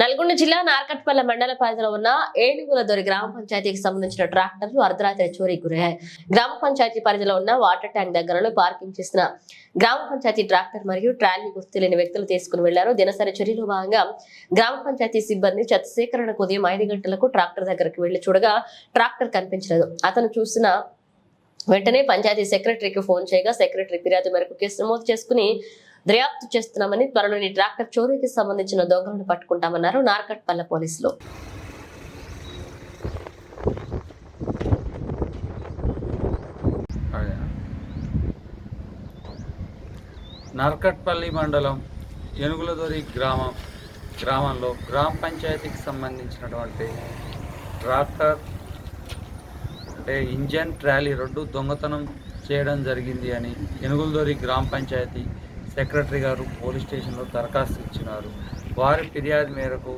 నల్గొండ జిల్లా నార్కట్పల్లె మండల పరిధిలో ఉన్న ఏనుగులదొరి గ్రామ పంచాయతీకి సంబంధించిన ట్రాక్టర్లు అర్ధరాత్రి చోరీకి గురయ్యాయి. గ్రామ పంచాయతీ పరిధిలో ఉన్న వాటర్ ట్యాంక్ దగ్గరలో పార్కింగ్ చేసిన గ్రామ పంచాయతీ ట్రాక్టర్ మరియు ట్రాలీ గుర్తులేని వ్యక్తులు తీసుకుని వెళ్లారు. దినసరి చర్యలో భాగంగా గ్రామ పంచాయతీ సిబ్బంది చెత్త సేకరణకు ఉదయం 5 గంటలకు ట్రాక్టర్ దగ్గరకు వెళ్లి చూడగా ట్రాక్టర్ కనిపించలేదు. అతను చూసిన వెంటనే పంచాయతీ సెక్రటరీకి ఫోన్ చేయగా సెక్రటరీ ఫిర్యాదు మేరకు కేసు నమోదు చేసుకుని దర్యాప్తు చేస్తున్నామని, త్వరలోని ట్రాక్టర్ చోరీకి సంబంధించిన దొంగలను పట్టుకుంటామన్నారు నార్కట్పల్లె పోలీసులు. నార్కట్పల్లి మండలం ఏనుగులదొరి గ్రామంలో గ్రామ పంచాయతీకి సంబంధించినటువంటి ట్రాక్టర్ అంటే ఇంజన్ ట్రాలీ 2 దొంగతనం చేయడం జరిగింది అని ఏనుగులదొరి గ్రామ పంచాయతీ సెక్రటరీ గారు పోలీస్ స్టేషన్లో దరఖాస్తు ఇచ్చినారు. వారి ఫిర్యాదు మేరకు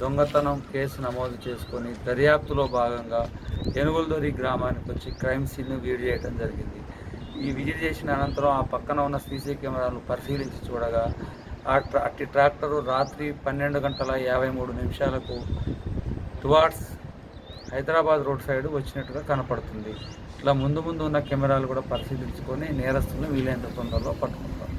దొంగతనం కేసు నమోదు చేసుకొని దర్యాప్తులో భాగంగా ఏనుగులదొరి గ్రామానికి వచ్చి క్రైమ్ సీన్ను విజిట్ చేయడం జరిగింది. ఈ విజిట్ చేసిన అనంతరం ఆ పక్కన ఉన్న సీసీ కెమెరాలను పరిశీలించి చూడగా అట్టి ట్రాక్టరు రాత్రి 12:53 టువార్డ్స్ హైదరాబాద్ రోడ్ సైడ్ వచ్చినట్టుగా కనపడుతుంది. ఇట్లా ముందు ఉన్న కెమెరాలు కూడా పరిశీలించుకొని నేరస్తులను వీలైనంత తొందరలో పట్టుకుంటారు.